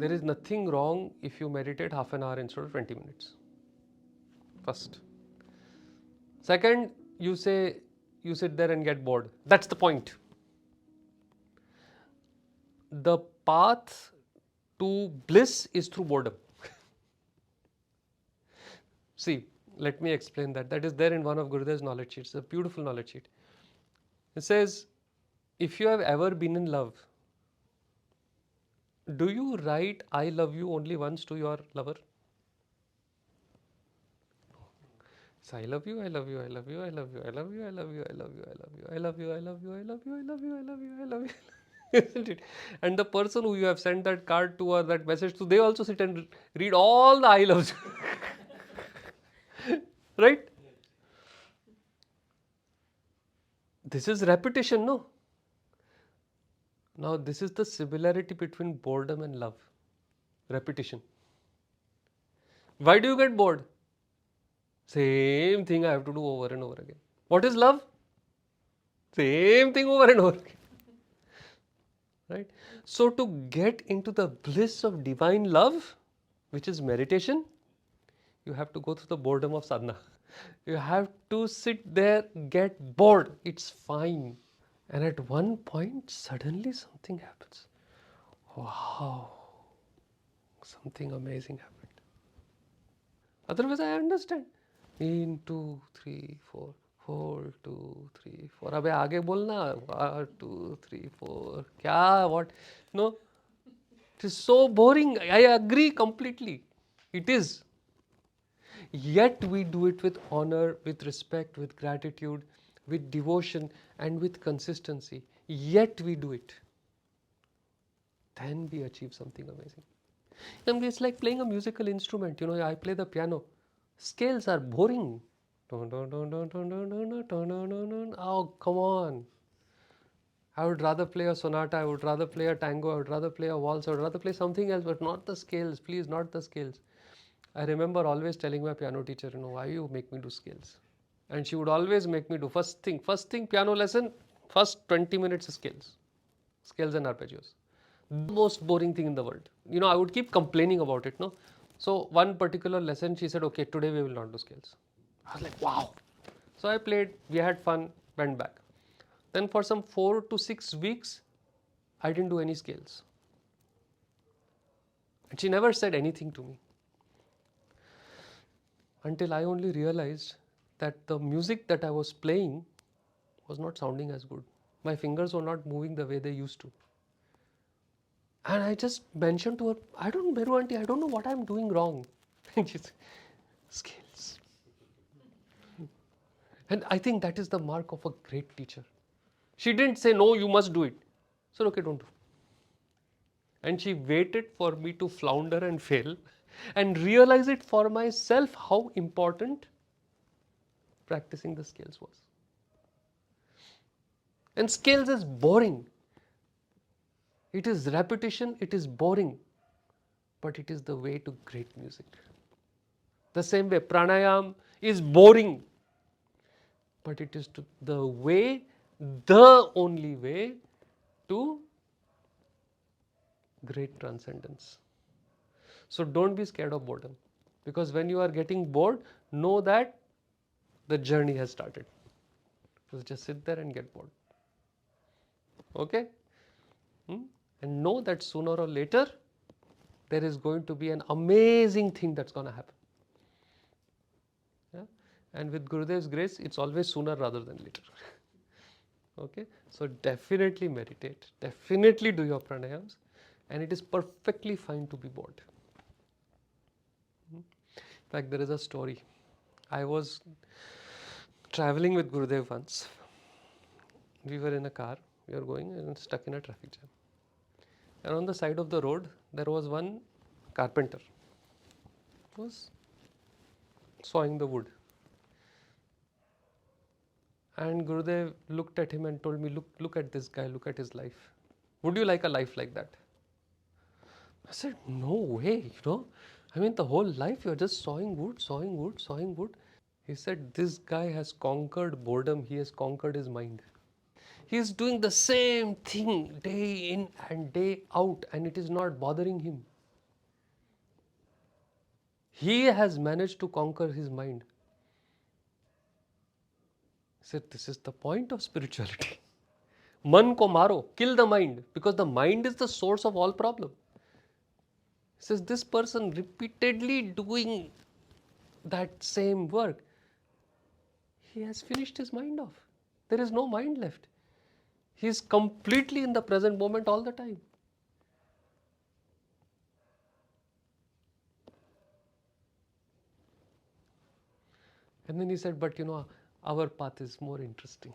there is nothing wrong if you meditate half an hour instead of 20 minutes. First. Second, you say you sit there and get bored. That's the point. The path to bliss is through boredom. See, let me explain that. That is there in one of Gurudev's knowledge sheets. It's a beautiful knowledge sheet. It says, if you have ever been in love, do you write I love you only once to your lover? So I love you, I love you, I love you, I love you, I love you, I love you, I love you, I love you, I love you, I love you, I love you, I love you, I love you, I love you. Isn't it? And the person who you have sent that card to or that message to, they also sit and read all the I loves. Right? This is repetition, no? Now, this is the similarity between boredom and love. Repetition. Why do you get bored? Same thing I have to do over and over again. What is love? Same thing over and over again. Right? So, to get into the bliss of divine love, which is meditation, you have to go through the boredom of sadhana. You have to sit there, get bored. It's fine. And at one point, suddenly something happens. Wow, something amazing happened. Otherwise, I understand. In 2, 3, 4, 4, 2, 3, 4. अबे आगे बोलना. 1, 2, 3, 4. क्या? What? No. It is so boring. I agree completely. It is. Yet we do it with honor, with respect, with gratitude, with devotion, and with consistency. Yet we do it. Then we achieve something amazing. And it's like playing a musical instrument. You know, I play the piano. Scales are boring. Oh, come on. I would rather play a sonata, I would rather play a tango, I would rather play a waltz, I would rather play something else, but not the scales, please, not the scales. I remember always telling my piano teacher, why you make me do scales? And she would always make me do first thing piano lesson, first 20 minutes scales and arpeggios. The most boring thing in the world. I would keep complaining about it, no? So one particular lesson, she said, okay, today we will not do scales. I was like, wow. So I played, we had fun, went back. Then for some 4 to 6 weeks, I didn't do any scales. And she never said anything to me. Until I only realized that the music that I was playing was not sounding as good. My fingers were not moving the way they used to. And I just mentioned to her, Meru auntie, I don't know what I'm doing wrong. And she said, scales. And I think that is the mark of a great teacher. She didn't say, no, you must do it. I said, okay, don't do. And she waited for me to flounder and fail and realize it for myself how important practicing the scales was. And scales is boring. It is repetition, it is boring, but it is the way to great music. The same way, pranayam is boring, but it is the only way to great transcendence. So don't be scared of boredom, because when you are getting bored, know that the journey has started. So just sit there and get bored. Okay? And know that sooner or later, there is going to be an amazing thing that's going to happen. Yeah? And with Gurudev's grace, it's always sooner rather than later. Okay? So definitely meditate. Definitely do your pranayams. And it is perfectly fine to be bored. In fact, there is a story. I was traveling with Gurudev once. We were in a car. We were going and stuck in a traffic jam. And on the side of the road, there was one carpenter who was sawing the wood. And Gurudev looked at him and told me, look at this guy, look at his life. Would you like a life like that? I said, no way, I mean, the whole life you're just sawing wood, sawing wood, sawing wood. He said, this guy has conquered boredom, he has conquered his mind. He is doing the same thing day in and day out, and it is not bothering him. He has managed to conquer his mind. He said, this is the point of spirituality. Man ko maro, kill the mind, because the mind is the source of all problem. He says, this person repeatedly doing that same work, he has finished his mind off. There is no mind left. He is completely in the present moment all the time. And then he said, but our path is more interesting.